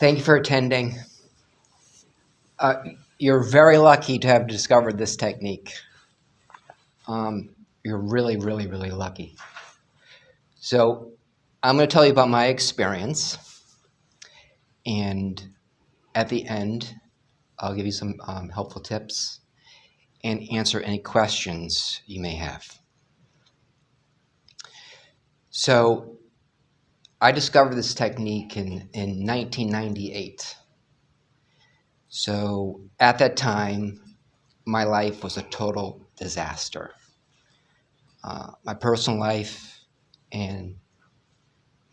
Thank you for attending. You're very lucky to have discovered this technique. You're really, really, really lucky. So I'm going to tell you about my experience, and at the end, I'll give you some helpful tips and answer any questions you may have. So I discovered this technique in 1998. So at that time, my life was a total disaster. My personal life and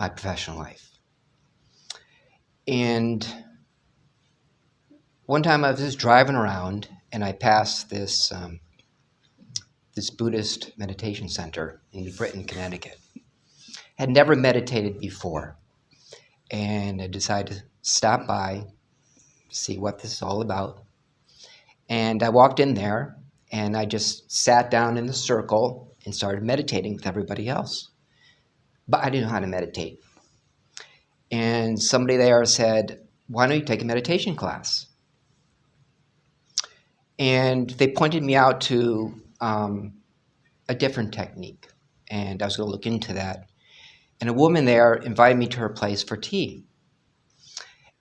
my professional life. And one time I was just driving around and I passed this Buddhist meditation center in New Britain, Connecticut. Had never meditated before, and I decided to stop by, see what this is all about. And I walked in there and I just sat down in the circle and started meditating with everybody else. But I didn't know how to meditate. And somebody there said, "Why don't you take a meditation class?" And they pointed me out to a different technique, and I was going to look into that. And a woman there invited me to her place for tea.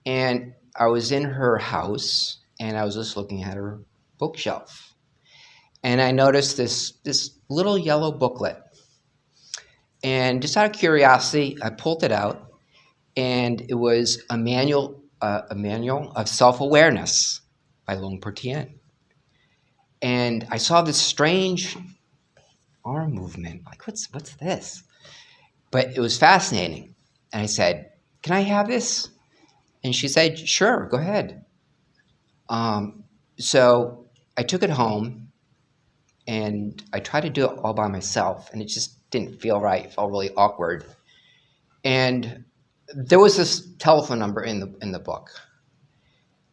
And I was in her house, and I was just looking at her bookshelf. And I noticed this little yellow booklet. And just out of curiosity, I pulled it out, and it was a manual of self-awareness by Luangpor Teean. And I saw this strange arm movement. Like, what's this? But it was fascinating. And I said, "Can I have this?" And she said, "Sure, go ahead." So I took it home and I tried to do it all by myself, and it just didn't feel right. It felt really awkward. And there was this telephone number in the book,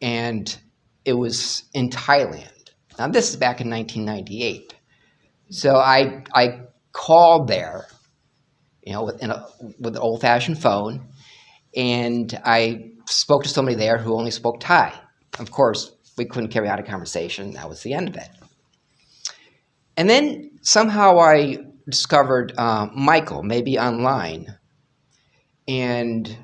and it was in Thailand. Now this is back in 1998. So I called there, with an old-fashioned phone, and I spoke to somebody there who only spoke Thai. Of course, we couldn't carry out a conversation. That was the end of it. And then somehow I discovered Michael, maybe online, and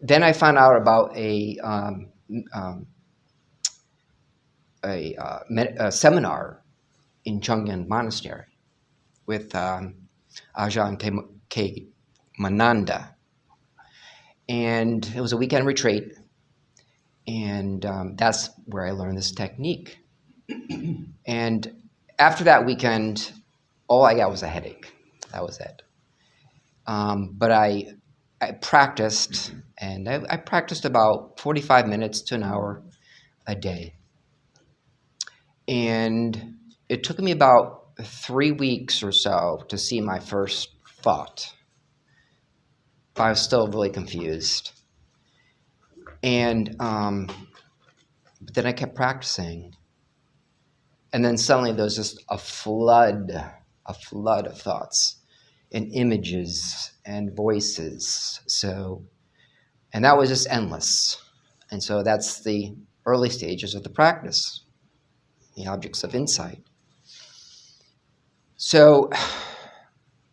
then I found out about a seminar in Chungyan Monastery with Achan Da. And it was a weekend retreat, and that's where I learned this technique. And after that weekend, all I got was a headache. That was it. But I practiced, and I practiced about 45 minutes to an hour a day. And it took me about 3 weeks or so to see my first thought. But I was still really confused. And but then I kept practicing. And then suddenly there was just a flood of thoughts and images and voices. And that was just endless. And so that's the early stages of the practice, the objects of insight. So,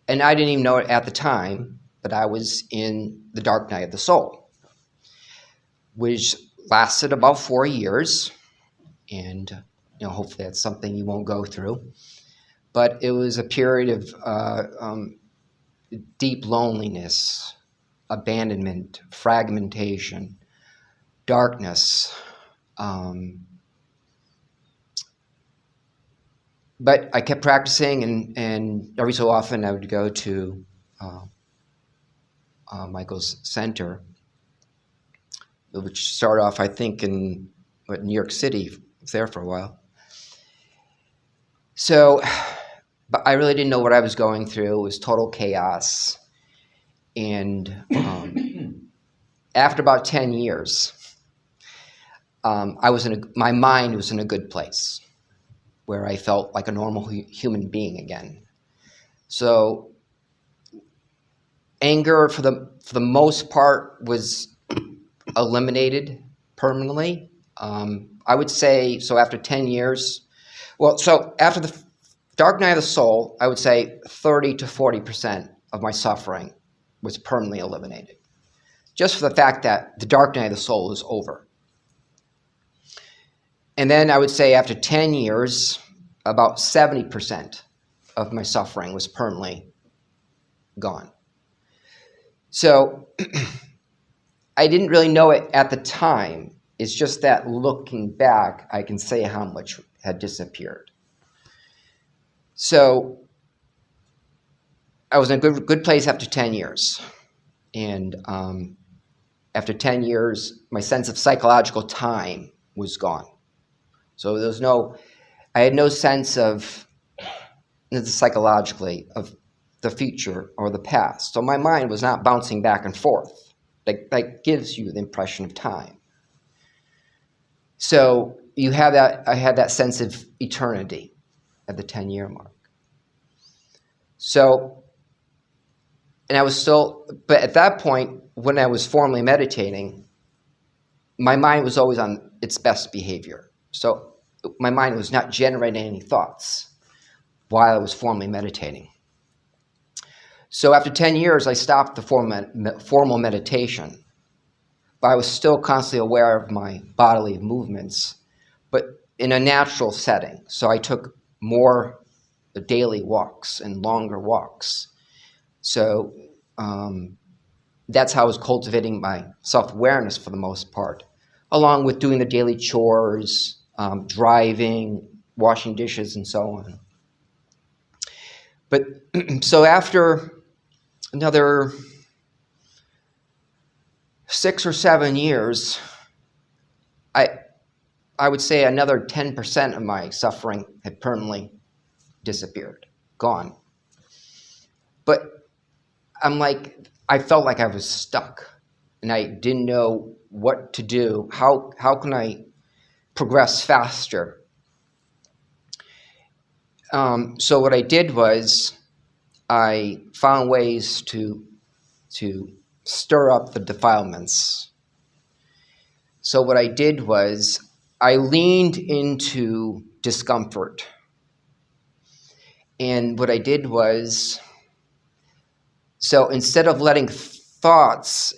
and I didn't even know it at the time, but I was in the dark night of the soul, which lasted about 4 years. And hopefully that's something you won't go through. But it was a period of deep loneliness, abandonment, fragmentation, darkness. But I kept practicing, and every so often I would go to Michael's center, which started off, I think, in New York City. I was there for a while. So, but I really didn't know what I was going through. It was total chaos. And after about 10 years, my mind was in a good place, where I felt like a normal human being again. So anger, for the most part, was eliminated permanently. I would say, so after 10 years, so after the dark night of the soul, I would say 30 to 40% of my suffering was permanently eliminated. Just for the fact that the dark night of the soul is over. And then I would say after 10 years, about 70% of my suffering was permanently gone. So I didn't really know it at the time. It's just that looking back, I can say how much had disappeared. So I was in a good place after 10 years. And after 10 years, my sense of psychological time was gone. So I had no sense of, psychologically, of the future or the past. So my mind was not bouncing back and forth. That gives you the impression of time. So you have that. I had that sense of eternity at the 10-year mark. So, and I was still, but at that point, when I was formally meditating, my mind was always on its best behavior. So my mind was not generating any thoughts while I was formally meditating. So after 10 years, I stopped the formal meditation, but I was still constantly aware of my bodily movements, but in a natural setting. So I took more daily walks and longer walks. So that's how I was cultivating my self-awareness for the most part, along with doing the daily chores, driving, washing dishes, and so on. But so after another 6 or 7 years, I would say another 10% of my suffering had permanently disappeared, gone. But I felt like I was stuck, and I didn't know what to do. How can I progress faster? So what I did was I found ways to stir up the defilements. So what I did was I leaned into discomfort. And what I did was, so instead of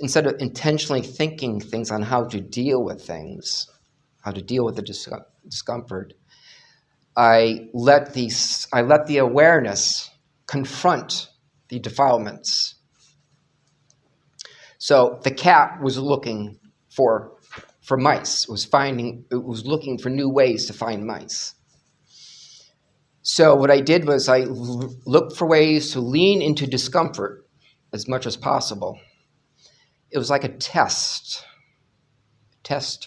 instead of intentionally thinking things on how to deal with things, how to deal with the discomfort, I let the awareness confront the defilements. So the cat was looking for mice, it was looking for new ways to find mice. So what I did was I looked for ways to lean into discomfort as much as possible. It was like a test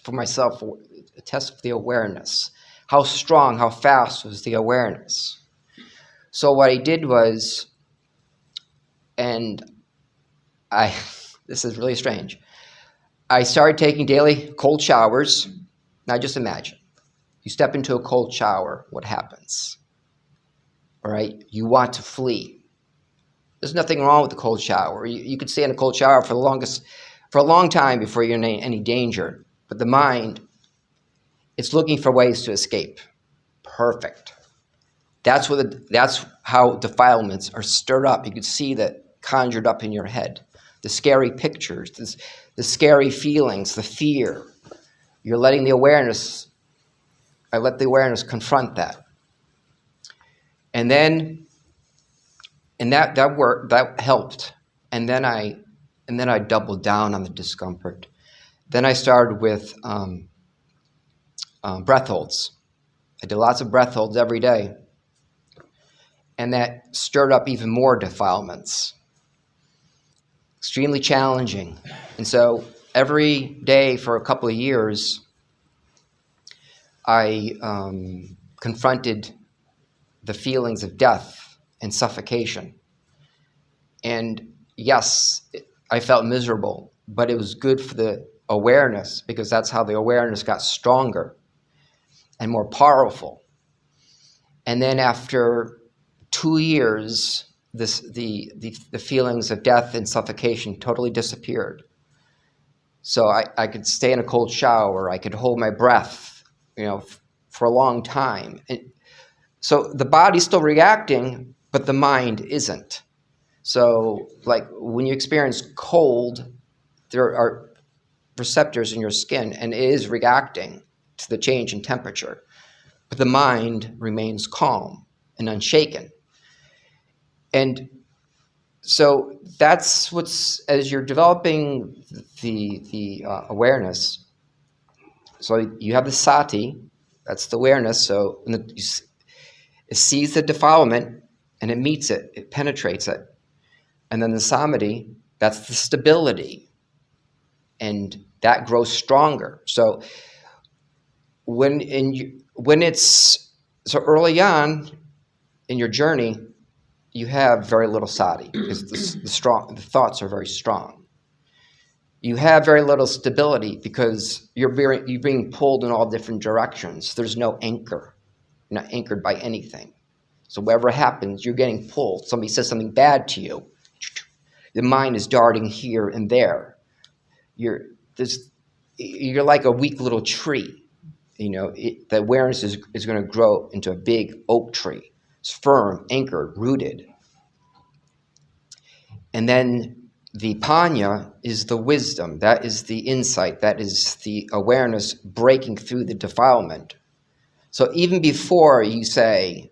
for myself, a test of the awareness. How strong, how fast was the awareness? So what I did was, this is really strange, I started taking daily cold showers. Now just imagine, you step into a cold shower, what happens? All right, you want to flee. There's nothing wrong with the cold shower. You could stay in a cold shower for a long time before you're in any danger. But the mind, it's looking for ways to escape. Perfect. That's how defilements are stirred up. You could see that conjured up in your head. The scary pictures, the scary feelings, the fear. You're letting I let the awareness confront that. And that worked, that helped. And then I doubled down on the discomfort. Then I started with breath holds. I did lots of breath holds every day. And that stirred up even more defilements. Extremely challenging. And so every day for a couple of years, I confronted the feelings of death and suffocation. And yes, I felt miserable, but it was good for the awareness, because that's how the awareness got stronger and more powerful. And then after 2 years, the feelings of death and suffocation totally disappeared. So I could stay in a cold shower. I could hold my breath, for a long time. So the body's still reacting, but the mind isn't. So like when you experience cold, there are receptors in your skin, and it is reacting to the change in temperature. But the mind remains calm and unshaken. And so that's as you're developing the awareness. So you have the sati, that's the awareness. So it sees the defilement and it meets it, it penetrates it. And then the samadhi, that's the stability, and that grows stronger. So so early on in your journey, you have very little sati because the thoughts are very strong. You have very little stability because you're being pulled in all different directions. There's no anchor. You're not anchored by anything. So whatever happens, you're getting pulled. Somebody says something bad to you. The mind is darting here and there. You're like a weak little tree. The awareness is going to grow into a big oak tree. It's firm, anchored, rooted. And then the panya is the wisdom. That is the insight. That is the awareness breaking through the defilement. So even before you say,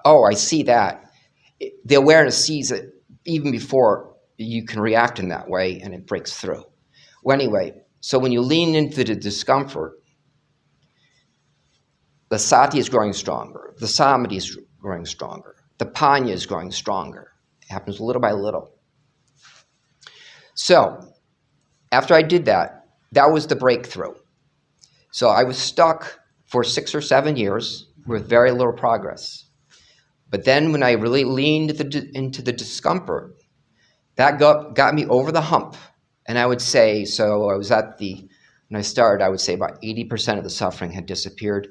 oh, I see that, the awareness sees it even before you can react in that way, and it breaks through. Well, anyway, so when you lean into the discomfort, the sati is growing stronger. The samadhi is growing stronger. The panya is growing stronger. It happens little by little. So after I did that, that was the breakthrough. So I was stuck for 6 or 7 years with very little progress. But then when I really leaned into the discomfort, that got me over the hump. And I would say, so I was when I started, I would say about 80% of the suffering had disappeared.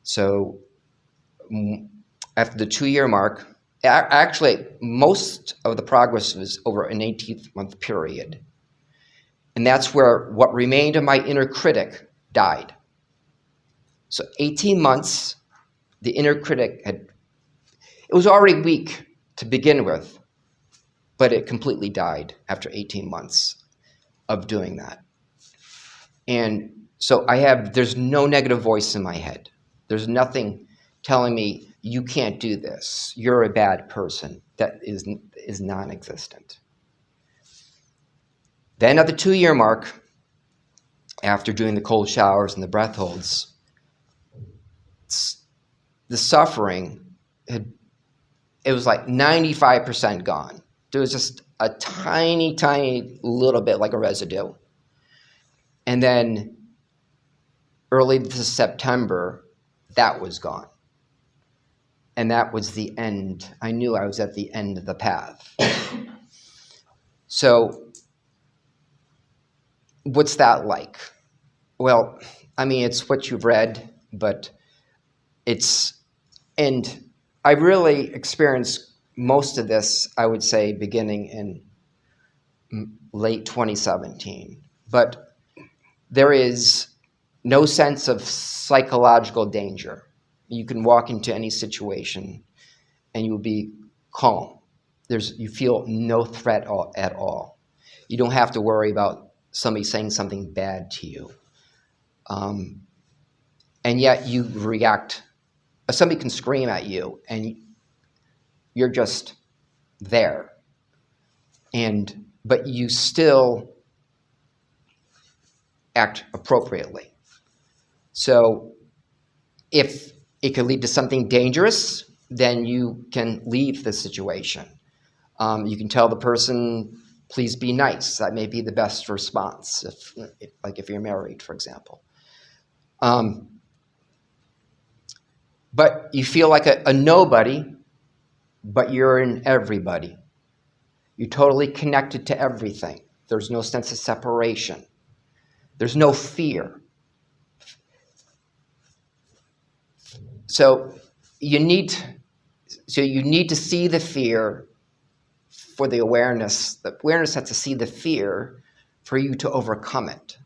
So after the 2-year mark, actually most of the progress was over an 18-month period. And that's where what remained of my inner critic died. So 18 months, the inner critic it was already weak to begin with, but it completely died after 18 months of doing that. And so there's no negative voice in my head. There's nothing telling me, you can't do this, you're a bad person. That is non-existent. Then at the 2-year mark, after doing the cold showers and the breath holds, the suffering it was like 95% gone. There was just a tiny, tiny little bit like a residue. And then early this September, that was gone. And that was the end. I knew I was at the end of the path. So what's that like? Well, I mean, it's what you've read, but and I really experienced most of this, I would say, beginning in late 2017. But there is no sense of psychological danger. You can walk into any situation and you'll be calm. You feel no threat at all. You don't have to worry about somebody saying something bad to you. And yet you react. Somebody can scream at you and you're just there. But you still act appropriately. So if it could lead to something dangerous, then you can leave the situation. You can tell the person, please be nice. That may be the best response, if you're married, for example. But you feel like a nobody, but you're in everybody. You're totally connected to everything. There's no sense of separation. There's no fear. So you need so you need to see the fear for the awareness. The awareness has to see the fear for you to overcome it.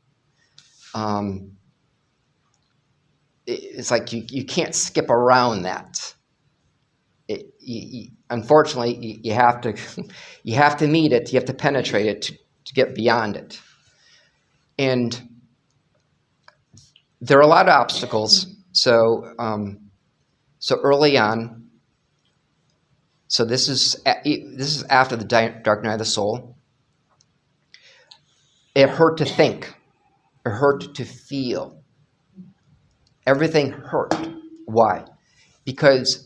It's like you can't skip around that. Unfortunately, you have to you have to meet it. You have to penetrate it to get beyond it. And there are a lot of obstacles. So early on. So this is after the dark night of the soul. It hurt to think. It hurt to feel. Everything hurt. Why? Because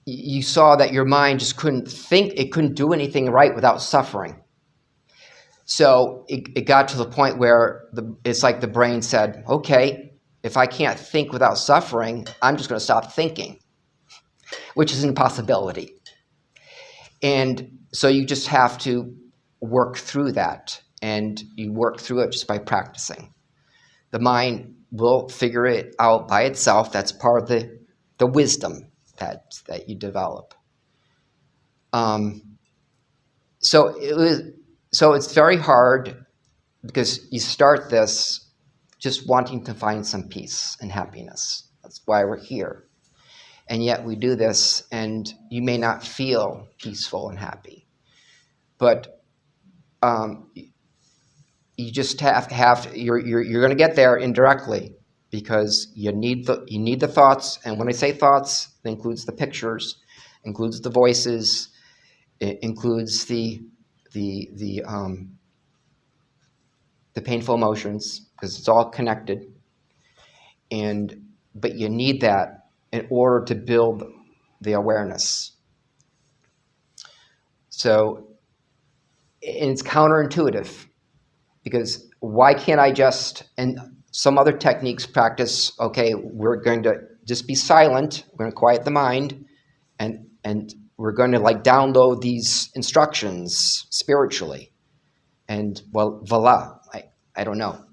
you saw that your mind just couldn't think. It couldn't do anything right without suffering. So it got to the point where it's like the brain said, okay, if I can't think without suffering, I'm just going to stop thinking, which is an impossibility. And so you just have to work through that, and you work through it just by practicing. The mind will figure it out by itself. That's part of the wisdom that you develop. So it's very hard because you start this just wanting to find some peace and happiness. That's why we're here. And yet we do this, and you may not feel peaceful and happy. But you just you're going to get there indirectly, because you need the thoughts. And when I say thoughts, it includes the pictures, includes the voices, it includes the painful emotions, because it's all connected. But you need that in order to build the awareness. So, and it's counterintuitive, because why can't I and some other techniques practice, okay, we're going to just be silent, we're going to quiet the mind, and we're going to download these instructions spiritually. And well, voila, I don't know.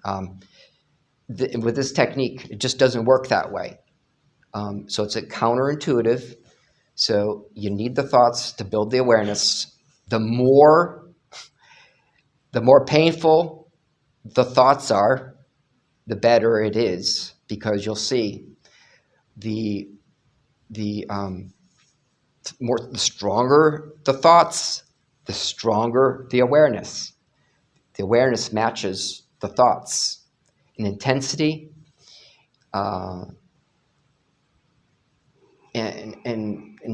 With this technique, it just doesn't work that way. So it's a counterintuitive. So you need the thoughts to build the awareness. The more painful the thoughts are, the better it is, because you'll see the stronger the thoughts, the stronger the awareness. The awareness matches the thoughts in intensity, and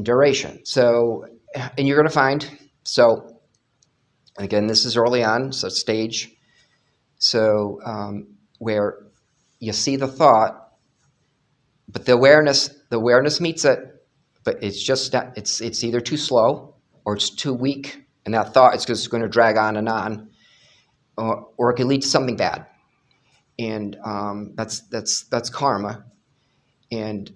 duration. So, and you're going to find, so again, this is early on, so stage, so where you see the thought, but the awareness meets it, but it's just, it's either too slow or it's too weak, and that thought is just going to drag on, or it can lead to something bad. And that's karma. And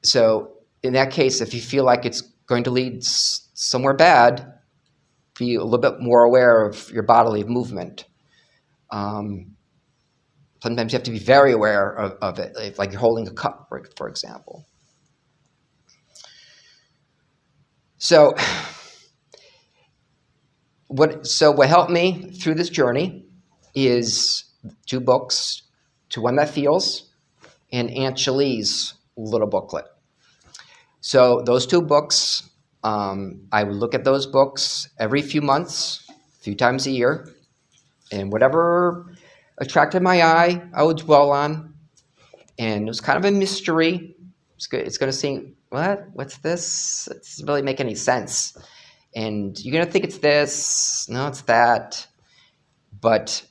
so in that case, if you feel like it's going to lead somewhere bad, be a little bit more aware of your bodily movement. Sometimes you have to be very aware of it, like you're holding a cup, for example. So what helped me through this journey is 2 books, To One That Feels, and Aunt Shalie's little booklet. So those 2 books, I would look at those books every few months, a few times a year, and whatever attracted my eye, I would dwell on. And it was kind of a mystery. It's going to seem, what's this? It doesn't really make any sense. And you're going to think it's this, no, it's that. But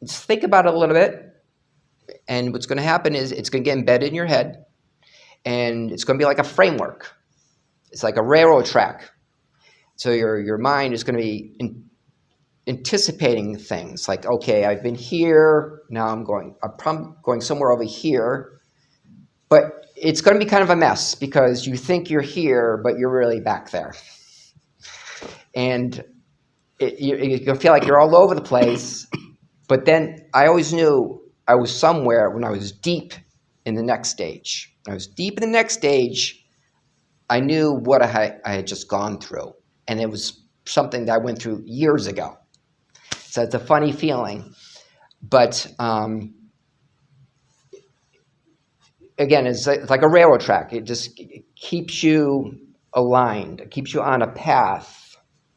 just think about it a little bit. And what's going to happen is it's going to get embedded in your head. And it's going to be like a framework. It's like a railroad track. So your mind is going to be anticipating things like, okay, I've been here, now I'm going somewhere over here. But it's going to be kind of a mess, because you think you're here, but you're really back there. And you'll feel like you're all over the place. But then I always knew I was somewhere when I was deep in the next stage. I was deep in the next stage. I knew what I had just gone through, and it was something that I went through years ago. So it's a funny feeling, but again, it's like a railroad track. It just keeps you aligned. It keeps you on a path,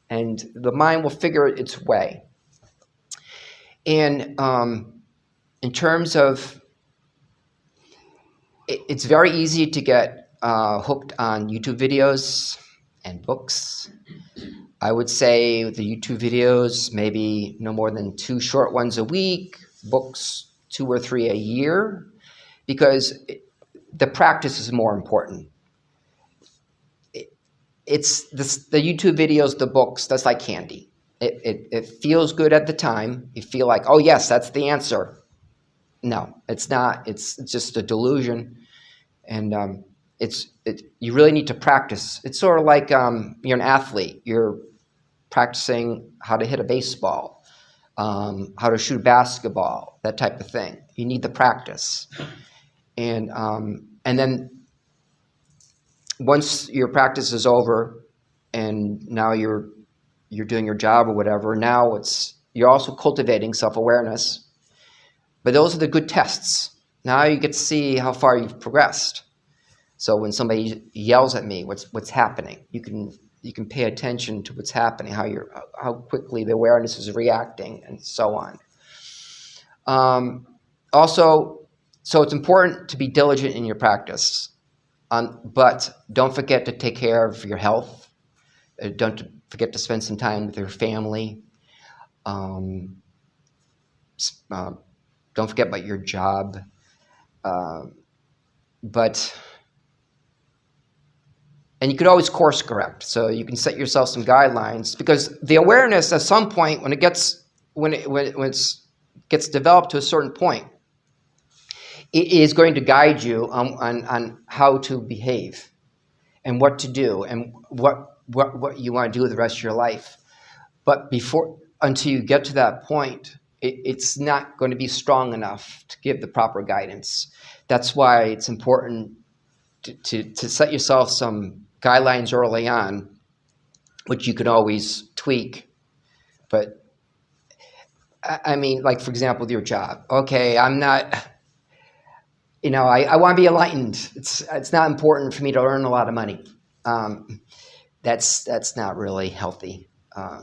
and the mind will figure its way. And in terms of, it's very easy to get hooked on YouTube videos and books. I would say the YouTube videos, maybe no more than 2 short ones a week, books 2 or 3 a year, because the practice is more important. It's the YouTube videos, the books, that's like candy. It feels good at the time. You feel like, oh yes, that's the answer. No, it's not. It's just a delusion. And you really need to practice. It's sort of like you're an athlete. You're practicing how to hit a baseball, how to shoot basketball, that type of thing. You need the practice. And then once your practice is over and now you're doing your job or whatever, now you're also cultivating self-awareness. But those are the good tests. Now you get to see how far you've progressed. So when somebody yells at me, what's happening? You can pay attention to what's happening, how quickly the awareness is reacting, and so on. Also, so it's important to be diligent in your practice, but don't forget to take care of your health. Don't forget to spend some time with your family. Don't forget about your job. And you could always course correct. So you can set yourself some guidelines, because the awareness at some point, when it gets developed to a certain point, it is going to guide you on how to behave and what to do and what you want to do with the rest of your life. But until you get to that point, it's not going to be strong enough to give the proper guidance. That's why it's important to set yourself some guidelines early on, which you can always tweak. But I mean, like, for example, with your job. Okay, I'm not, I want to be enlightened. It's not important for me to earn a lot of money. That's not really healthy. I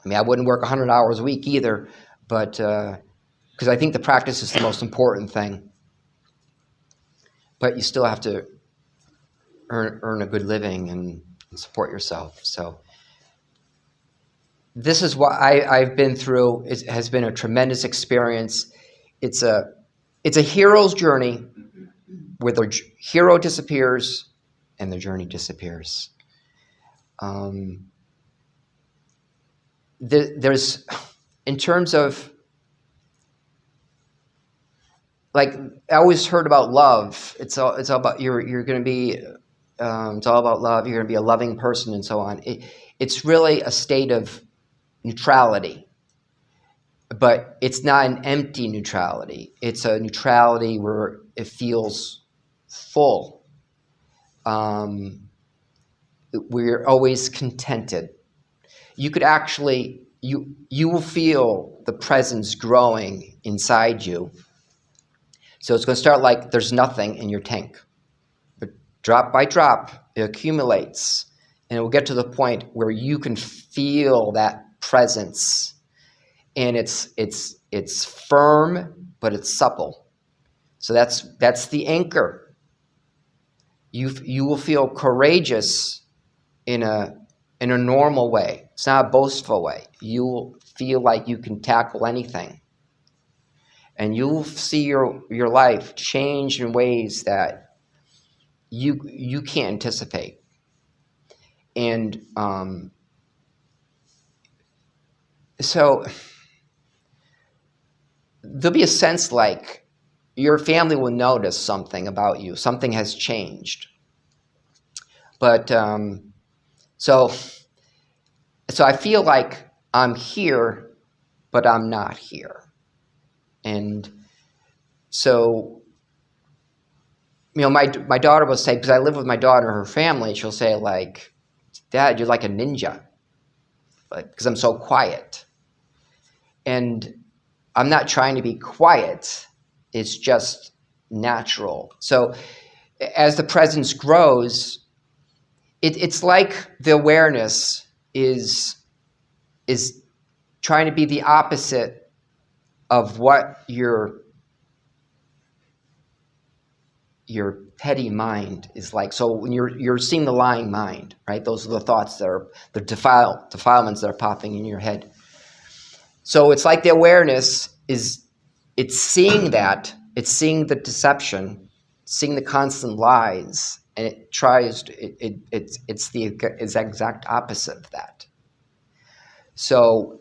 wouldn't work 100 hours a week either, but because I think the practice is the most important thing. But you still have to earn a good living and support yourself. So this is what I've been through. It has been a tremendous experience. It's a hero's journey where the hero disappears and the journey disappears. There's, in terms of, like, I always heard about love. It's all about you're going to be. It's all about love. You're going to be a loving person, and so on. It's really a state of neutrality, but it's not an empty neutrality. It's a neutrality where it feels full. We're always contented. You could actually, you will feel the presence growing inside you. So it's going to start like there's nothing in your tank. But drop by drop, it accumulates. And it will get to the point where you can feel that presence. And it's firm, but it's supple. So that's the anchor. You will feel courageous in a normal way. It's not a boastful way. You will feel like you can tackle anything. And you'll see your life change in ways that you can't anticipate. And so there'll be a sense like your family will notice something about you. Something has changed. But so I feel like I'm here, but I'm not here. And so my daughter will say, because I live with my daughter and her family, she'll say like, Dad, you're like a ninja, because I'm so quiet. And I'm not trying to be quiet. It's just natural. So as the presence grows, it's like the awareness is trying to be the opposite of what your petty mind is like. So when you're seeing the lying mind, right? Those are the thoughts that are the defilements that are popping in your head. So it's like the awareness it's seeing that, it's seeing the deception, seeing the constant lies, and it tries to, it's the exact opposite of that. So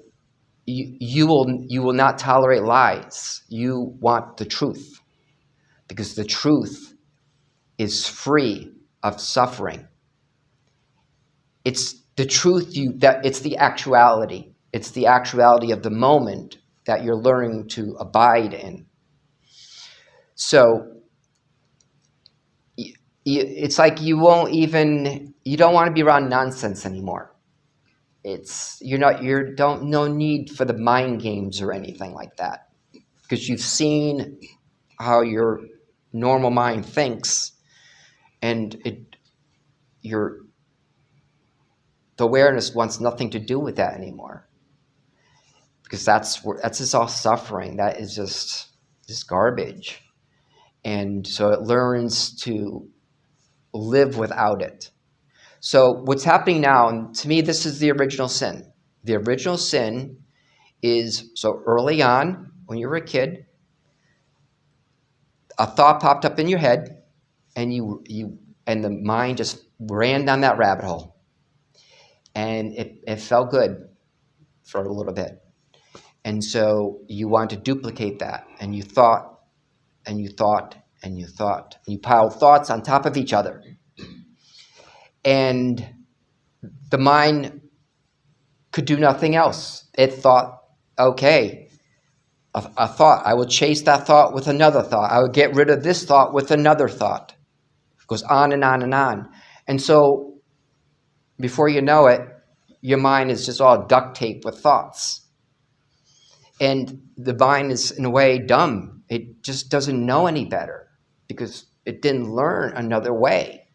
you will not tolerate lies. You want the truth, because the truth is free of suffering. It's the truth it's the actuality. It's the actuality of the moment that you're learning to abide in. So it's like you don't want to be around nonsense anymore. No need for the mind games or anything like that, because you've seen how your normal mind thinks, and the awareness wants nothing to do with that anymore, because that's just all suffering. That is just garbage. And so it learns to live without it. So what's happening now, and to me, this is the original sin. The original sin is, so early on, when you were a kid, a thought popped up in your head, and and the mind just ran down that rabbit hole. And it felt good for a little bit. And so you want to duplicate that, and you thought, and you thought, and you thought. You piled thoughts on top of each other. And the mind could do nothing else. It thought, okay, a thought, I will chase that thought with another thought. I will get rid of this thought with another thought. It goes on and on and on. And so before you know it, your mind is just all duct taped with thoughts. And the mind is, in a way, dumb. It just doesn't know any better, because it didn't learn another way.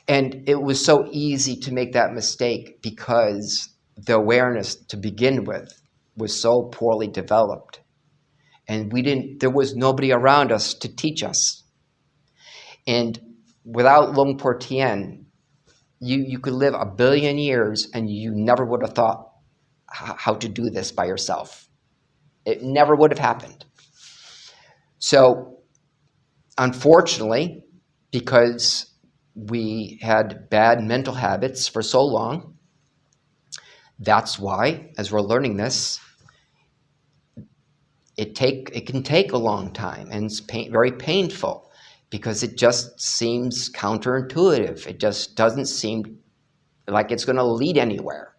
And it was so easy to make that mistake, because the awareness to begin with was so poorly developed. And there was nobody around us to teach us. And without Luangpor Teean, you could live 1 billion years and you never would have thought how to do this by yourself. It never would have happened. So, unfortunately, because we had bad mental habits for so long, that's why, as we're learning this, it can take a long time, and it's very painful, because it just seems counterintuitive. It just doesn't seem like it's going to lead anywhere.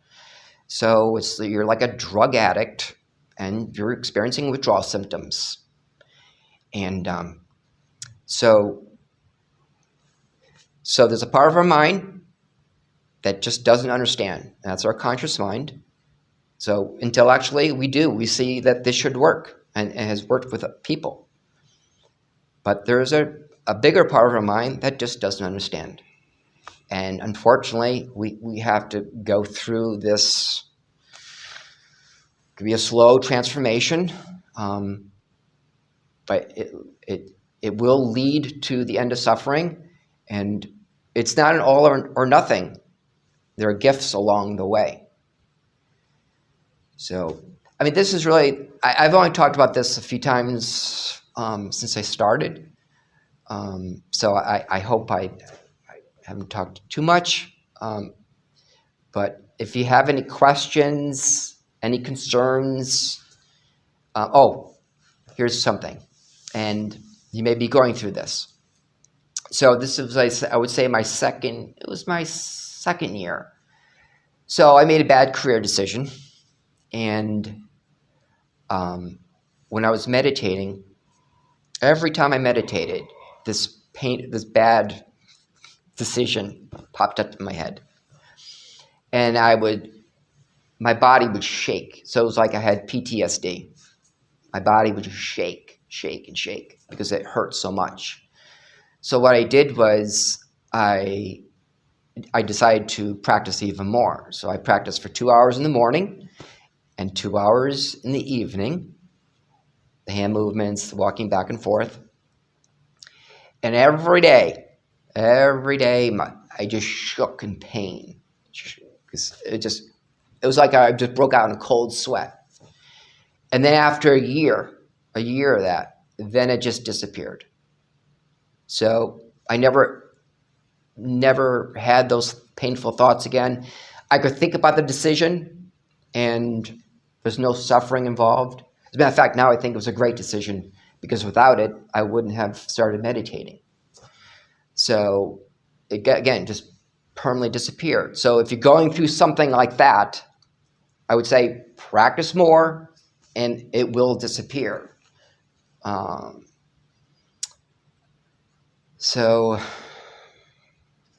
So you're like a drug addict, and you're experiencing withdrawal symptoms. And so there's a part of our mind that just doesn't understand. That's our conscious mind. So intellectually, we see that this should work, and has worked with people. But there's a bigger part of our mind that just doesn't understand. And unfortunately, we have to go through this. It could be a slow transformation, but it will lead to the end of suffering. And it's not an all or nothing. There are gifts along the way. So, I mean, this is really, I've only talked about this a few times since I started. So I hope I haven't talked too much. But if you have any questions, any concerns, here's something. And you may be going through this. So this is, I would say, my second year. So I made a bad career decision. And when I was meditating, every time I meditated, this this bad decision popped up in my head, and my body would shake. So it was like I had PTSD. My body would just shake because it hurt so much. So what I did was I decided to practice even more. So I practiced for 2 hours in the morning and 2 hours in the evening, the hand movements, the walking back and forth. And every day, I just shook in pain. It was like I just broke out in a cold sweat. And then after a year of that, then it just disappeared. So I never had those painful thoughts again. I could think about the decision, and there's no suffering involved. As a matter of fact, now I think it was a great decision, because without it, I wouldn't have started meditating. So it, again, just permanently disappeared. So if you're going through something like that, I would say practice more, and it will disappear. So,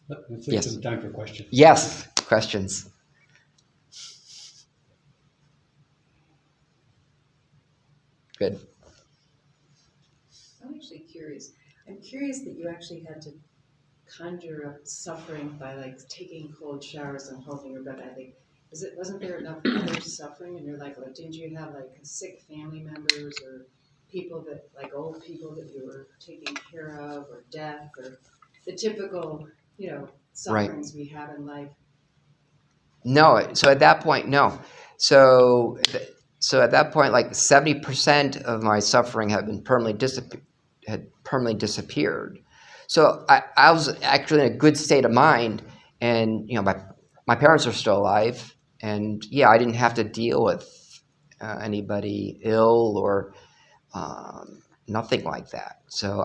Let's yes. some time for questions. Yes, questions. Good. I'm actually curious. I'm curious that you actually had to conjure up suffering by like taking cold showers and holding your breath. I think wasn't there enough other suffering in your life? Like, didn't you have like sick family members or people that like old people that you were taking care of, or death, or the typical, sufferings we have in life? No. So at that point, no. So at that point, like 70% of my suffering had permanently disappeared. So I was actually in a good state of mind, and my parents are still alive, and I didn't have to deal with anybody ill or nothing like that. So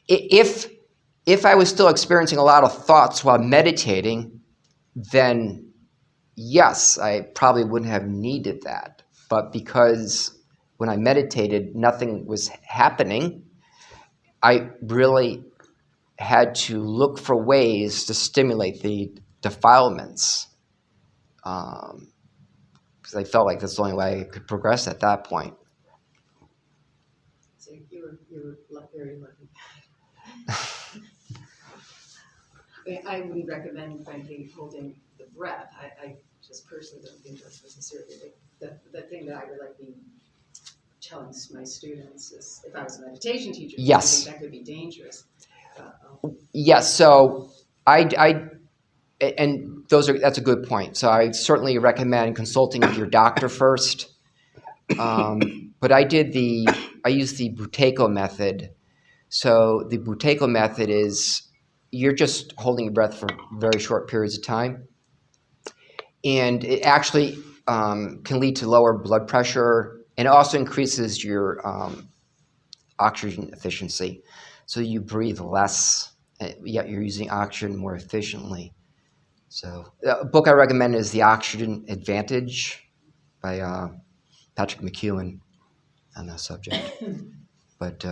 if I was still experiencing a lot of thoughts while meditating, then yes, I probably wouldn't have needed that. But because when I meditated, nothing was happening, I really had to look for ways to stimulate the defilements, because I felt like that's the only way I could progress at that point. So you were very lucky. I wouldn't recommend, frankly, holding the breath. I just personally don't think that's necessarily the thing that I would like be telling my students is, if I was a meditation teacher, Yes. I think that could be dangerous. Yes. So that's a good point. So I certainly recommend consulting with your doctor first. But I used the Buteyko method. So the Buteyko method is you're just holding your breath for very short periods of time. And it actually can lead to lower blood pressure, and it also increases your oxygen efficiency. So you breathe less, yet you're using oxygen more efficiently. So a book I recommend is The Oxygen Advantage by Patrick McEwen on that subject. But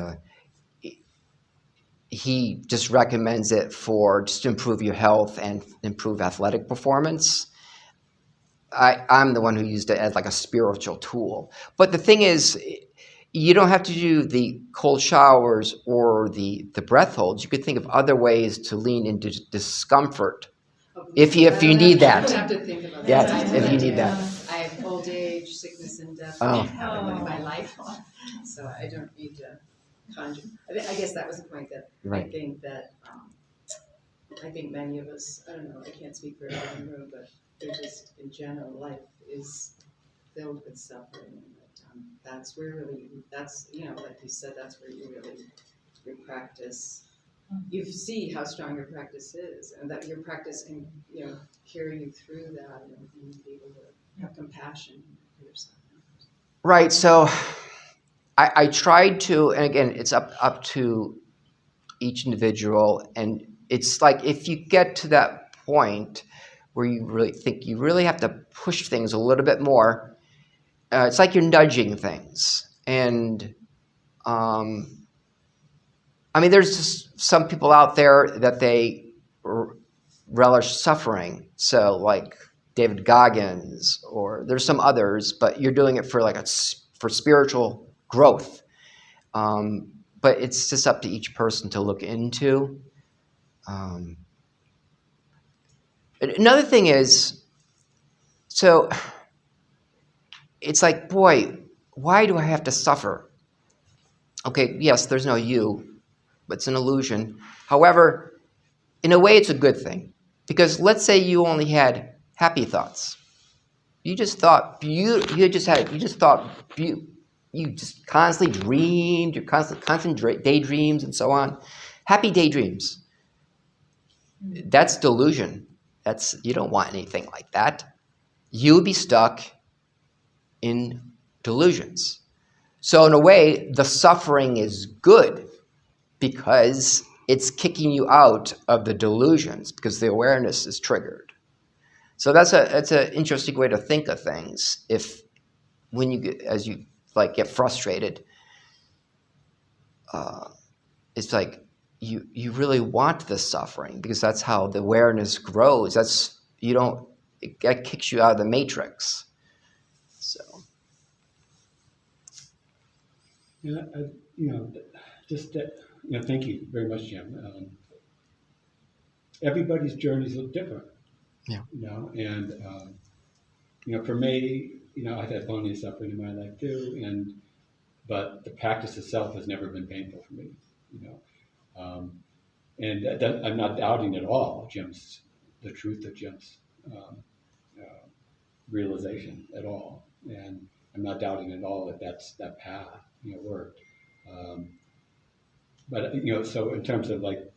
he just recommends it just to improve your health and improve athletic performance. I'm the one who used it as like a spiritual tool. But the thing is, you don't have to do the cold showers or the breath holds. You could think of other ways to lean into discomfort if you need that. I would have to think about that. Yes, if you need that. I have old age, sickness, and death happening in my life, so I don't need to conjure. I guess that was the point, that Right. I think many of us, I don't know, I can't speak for everyone in the room, but they're just, in general, life is filled with suffering, and that's where really, like you said, that's where your practice, you see how strong your practice is, and that your practice can, carry you through that, and be able to have compassion for yourself. Right. So I tried to, and again, it's up to each individual, and it's like if you get to that point where you really think you really have to push things a little bit more, it's like you're nudging things, and I mean, there's just some people out there that they relish suffering. So like David Goggins, or there's some others, but you're doing it for like for spiritual growth. But it's just up to each person to look into. Another thing is, so it's like, boy, why do I have to suffer? Okay, yes, there's no you, but it's an illusion. However, in a way, it's a good thing, because let's say you only had happy thoughts. You just thought you just constantly dreamed, your constant daydreams and so on. Happy daydreams. That's delusion. You don't want anything like that. You would be stuck in delusions. So in a way, the suffering is good because it's kicking you out of the delusions, because the awareness is triggered. So that's an interesting way to think of things. When you get frustrated, it's like you really want this suffering, because that's how the awareness grows. That kicks you out of the matrix. So Yeah, thank you very much, Jim. Everybody's journeys look different. Yeah. And for me, I've had plenty of suffering in my life too, but the practice itself has never been painful for me. I'm not doubting at all the truth of Jim's realization at all, and I'm not doubting at all that path worked. But so in terms of like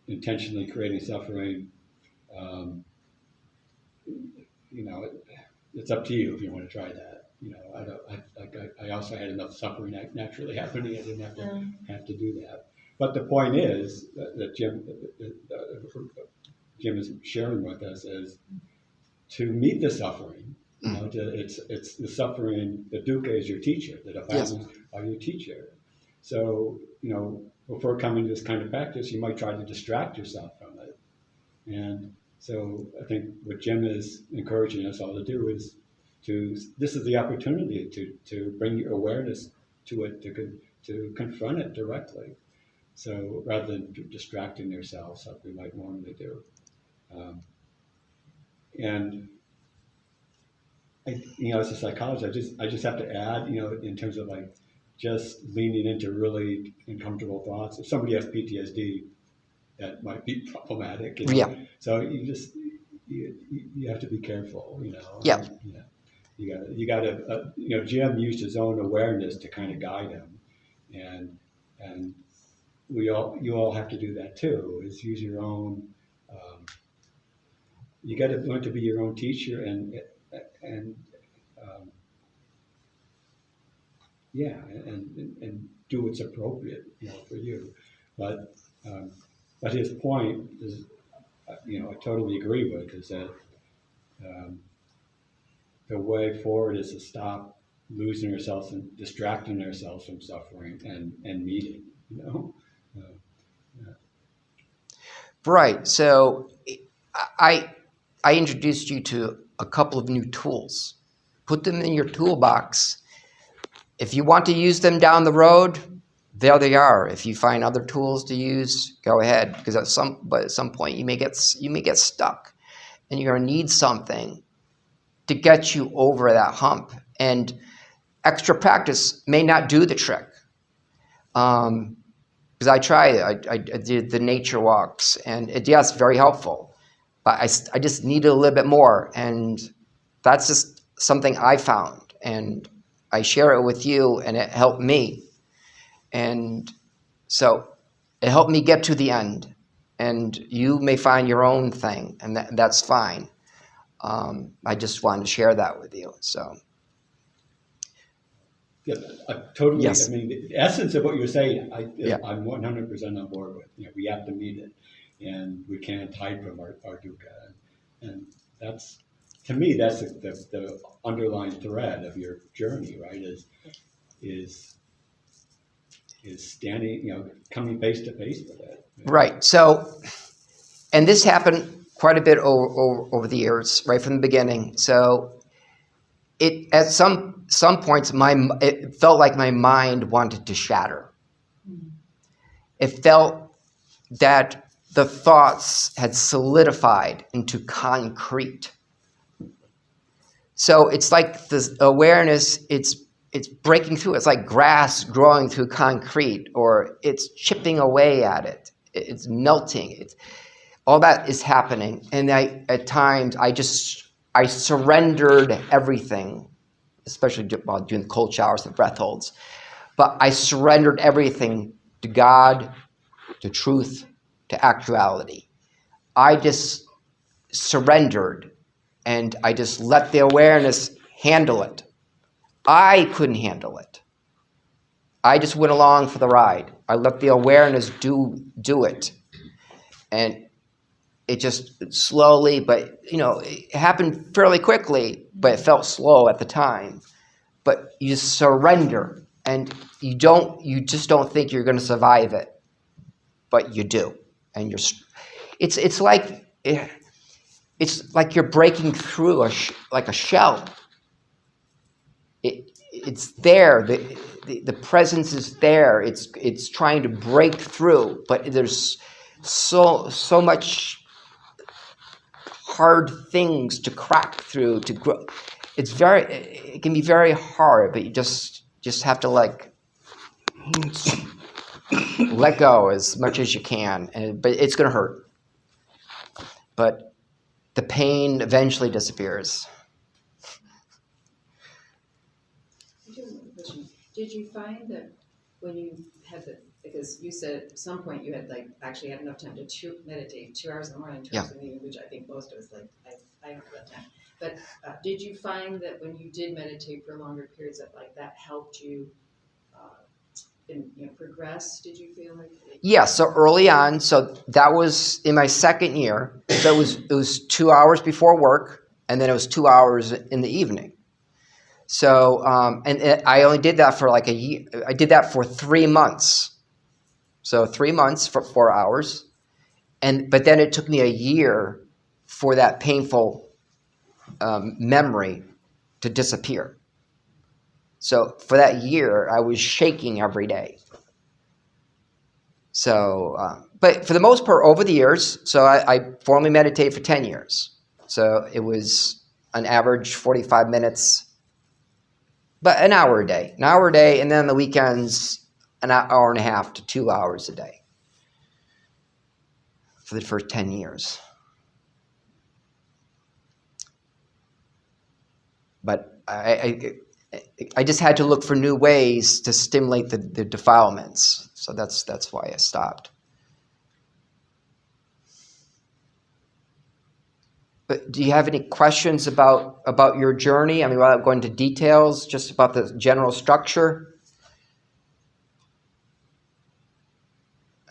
intentionally creating suffering, it's up to you if you want to try that. I also had enough suffering naturally happening. I didn't have to do that. But the point is that Jim is sharing with us is to meet the suffering. It's the suffering. The dukkha is your teacher. The defilements are your teacher. So before coming to this kind of practice, you might try to distract yourself from it. And so I think what Jim is encouraging us all to do is this is the opportunity to bring your awareness to it, to confront it directly. So rather than distracting yourselves like we might normally do. And as a psychologist, I just have to add, in terms of like just leaning into really uncomfortable thoughts. If somebody has PTSD, that might be problematic. Yeah. So you have to be careful. Yeah. You got to. Jim used his own awareness to kind of guide him, and you all have to do that too. Is use your own. You got to learn to be your own teacher and do what's appropriate, for you. But his point is, I totally agree with, is that the way forward is to stop losing ourselves and distracting ourselves from suffering and meeting. Right. So I introduced you to a couple of new tools. Put them in your toolbox. If you want to use them down the road, there they are. If you find other tools to use, go ahead. Because at some point you may get stuck, and you're going to need something to get you over that hump. And extra practice may not do the trick. Because I tried, I did the nature walks, and it's very helpful. But I just needed a little bit more, and that's just something I found, and I share it with you, and it helped me. And so it helped me get to the end, and you may find your own thing, and that's fine. I just wanted to share that with you. So. Yeah, totally. Yes. I mean, the essence of what you're saying, I'm 100% on board with. We have to meet it, and we can't hide from our dukkha. And that's, to me, that's the underlying thread of your journey, right? Is standing, coming face to face with it. Right. So, and this happened quite a bit over the years, right from the beginning. So, it at some points, it felt like my mind wanted to shatter. It felt that the thoughts had solidified into concrete. So it's like this awareness, it's breaking through. It's like grass growing through concrete, or it's chipping away at it. It's melting. All that is happening. And at times, I surrendered everything, especially while doing the cold showers and breath holds. But I surrendered everything to God, to truth, to actuality. I just surrendered, and I just let the awareness handle it. I couldn't handle it. I just went along for the ride. I let the awareness do it. And it just slowly, but it happened fairly quickly, but it felt slow at the time. But you surrender, and you just don't think you're going to survive it, but you do. And it's like you're breaking through like a shell. It's there. The presence is there. It's trying to break through, but there's so much hard things to crack through, to grow. It can be very hard, but you just have to let go as much as you can, but it's going to hurt. But the pain eventually disappears. Did you find that when you had because you said at some point you had actually had enough time to meditate 2 hours in the morning, 2 hours in the evening, which I think most of us I don't have that time. But did you find that when you did meditate for longer periods that helped you progress? Did you feel like? Yeah. So early on, so that was in my second year. So it was 2 hours before work, and then it was 2 hours in the evening. So, I only did that for a year. I did that for 3 months. So 3 months for 4 hours. But then it took me a year for that painful memory to disappear. So for that year, I was shaking every day. So, but for the most part, over the years, so I formally meditated for 10 years. So it was an average 45 minutes, but an hour a day, and then on the weekends, an hour and a half to 2 hours a day for the first 10 years. But I just had to look for new ways to stimulate the defilements. So that's why I stopped. But do you have any questions about your journey? I mean, without going into details, just about the general structure?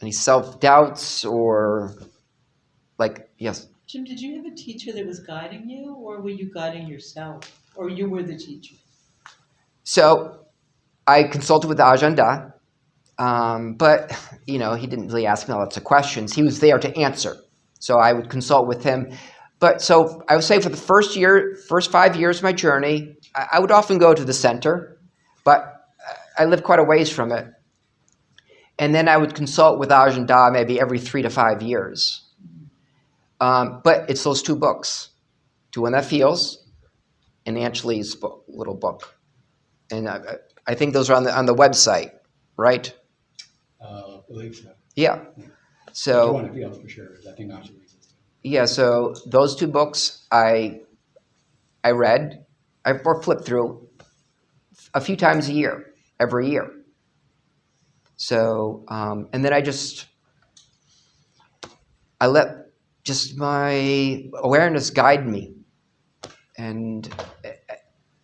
Any self-doubts or yes? Jim, did you have a teacher that was guiding you, or were you guiding yourself? Or you were the teacher? So I consulted with Achan Da, but he didn't really ask me lots of questions. He was there to answer, so I would consult with him. But so I would say for the first 5 years of my journey, I would often go to the center, but I lived quite a ways from it. And then I would consult with Achan Da maybe every 3 to 5 years. But it's those two books, To When That Feels, and Angelique's little book. And I think those are on the website, right? I believe so. Yeah. So To When It Feels for sure. I think Angelique's. Yeah, so those two books I read, or flipped through a few times a year, every year. So, and then I let just my awareness guide me. And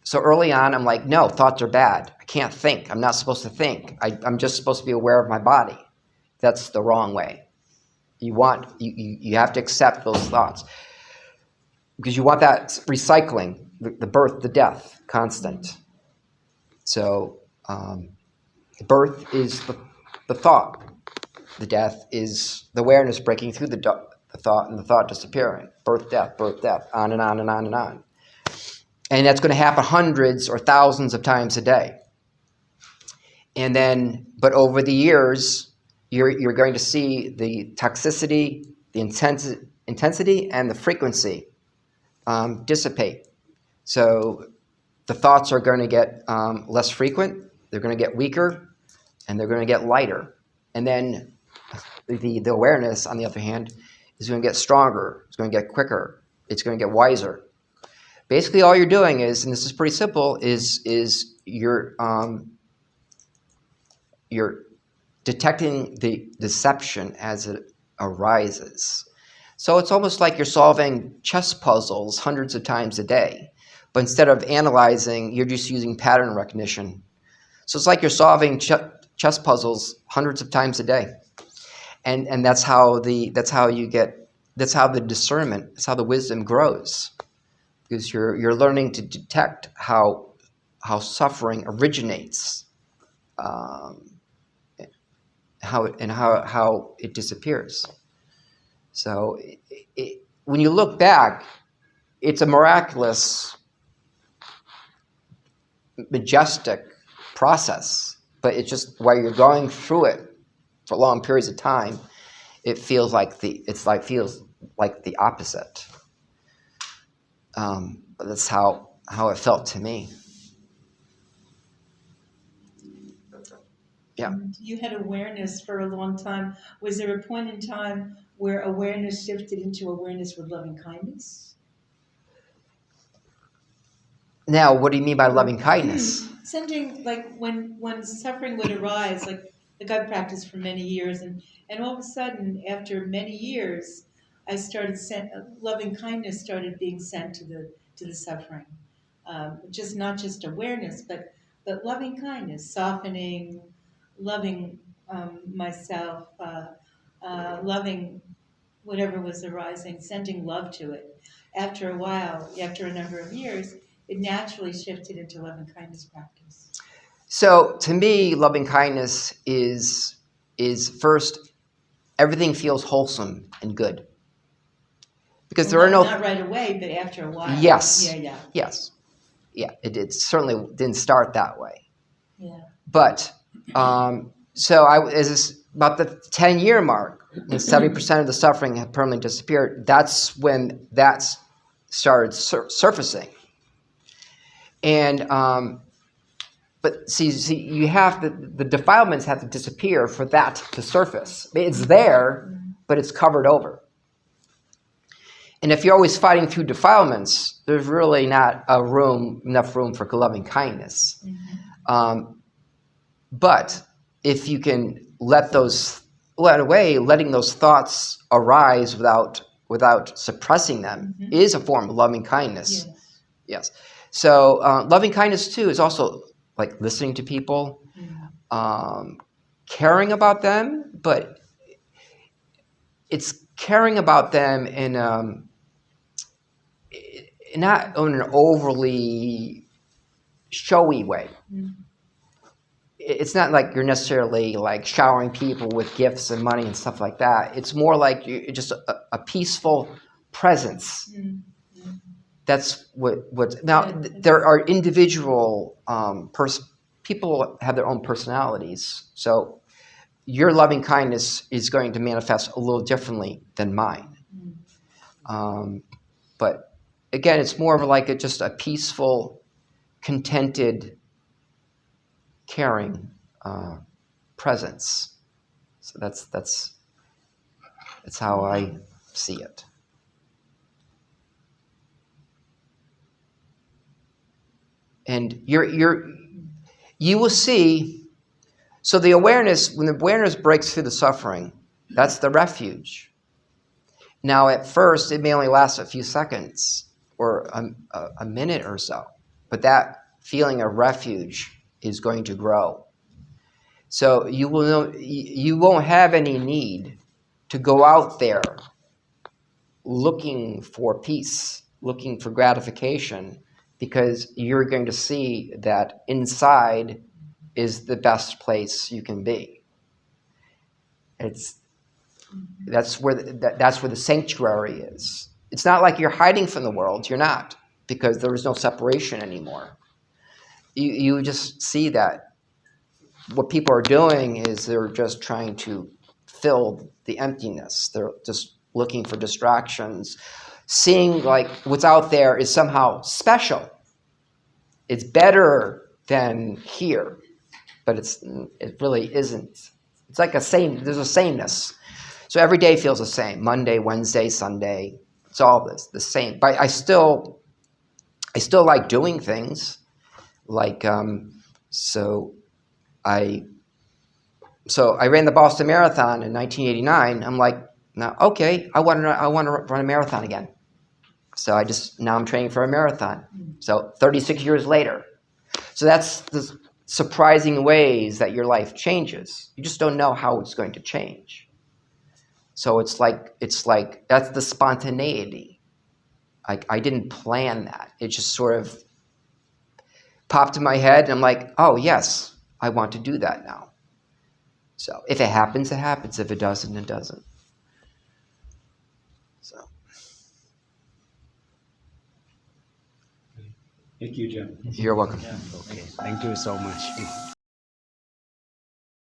so early on, I'm like, no, thoughts are bad. I can't think. I'm not supposed to think. I'm just supposed to be aware of my body. That's the wrong way. You have to accept those thoughts because you want that recycling, the birth, the death, constant. So the birth is the thought. The death is the awareness breaking through the thought and the thought disappearing. Birth, death, on and on and on and on. And that's going to happen hundreds or thousands of times a day. And then, but over the years, you're going to see the toxicity, the intensity, and the frequency dissipate. So the thoughts are going to get less frequent, they're going to get weaker, and they're going to get lighter. And then the awareness, on the other hand, is going to get stronger, it's going to get quicker, it's going to get wiser. Basically, all you're doing is, and this is pretty simple, is you're detecting the deception as it arises. So it's almost like you're solving chess puzzles hundreds of times a day, but instead of analyzing, you're just using pattern recognition. So it's like you're solving chess puzzles hundreds of times a day, and that's how the discernment, that's how the wisdom grows, because you're learning to detect how suffering originates, how it disappears. So when you look back, it's a miraculous, majestic process, but it's just while you're going through it for long periods of time, it feels like the opposite. But that's how it felt to me. Yeah. You had awareness for a long time. Was there a point in time where awareness shifted into awareness with loving kindness? Now, what do you mean by loving kindness? Sending, like when suffering would arise, like I practiced for many years, and all of a sudden, after many years, I started loving kindness started being sent to the suffering. Just not just awareness, but loving kindness, softening, loving myself, loving whatever was arising, sending love to it. After a while, after a number of years, it naturally shifted into loving kindness practice. So to me, loving kindness is first, everything feels wholesome and good. Because there are no... Not right away, but after a while. Yes. Yeah. Yes. Yeah, it certainly didn't start that way. Yeah. But, so about the 10-year mark, when 70% of the suffering had permanently disappeared, that's when that started surfacing. And, but see, you have the defilements have to disappear for that to surface. It's there, but it's covered over. And if you're always fighting through defilements, there's really not enough room for loving kindness. Mm-hmm. But if you can letting those thoughts arise without suppressing them, mm-hmm. is a form of loving kindness. Yes. So loving kindness too is also like listening to people, caring about them, but it's caring about them in not in an overly showy way. Mm. It's not like you're necessarily like showering people with gifts and money and stuff like that. It's more like you're just a peaceful presence. Mm. That's what. Now there are individual people have their own personalities, so your loving kindness is going to manifest a little differently than mine. But again, it's more of like just a peaceful, contented, caring presence. So that's how I see it. And you will see. So the awareness, when the awareness breaks through the suffering, that's the refuge. Now, at first, it may only last a few seconds or a minute or so, but that feeling of refuge is going to grow. So you won't have any need to go out there looking for peace, looking for gratification, because you're going to see that inside is the best place you can be. It's that's where that's where the sanctuary is. It's not like you're hiding from the world. You're not, because there is no separation anymore. You just see that what people are doing is they're just trying to fill the emptiness. They're just looking for distractions, seeing like what's out there is somehow special. It's better than here, but it really isn't. It's like there's a sameness. So every day feels the same. Monday, Wednesday, Sunday. It's all the same. But I still like doing things. Like so I ran the Boston Marathon in 1989. I'm like, now okay, I want to run a marathon again. So now I'm training for a marathon. So 36 years later. So that's the surprising ways that your life changes. You just don't know how it's going to change. So it's like that's the spontaneity. I didn't plan that. It just sort of popped in my head, and I'm like, oh yes, I want to do that now. So if it happens, it happens. If it doesn't, it doesn't. So Thank you, Jim. you're welcome. Okay, thank you so much.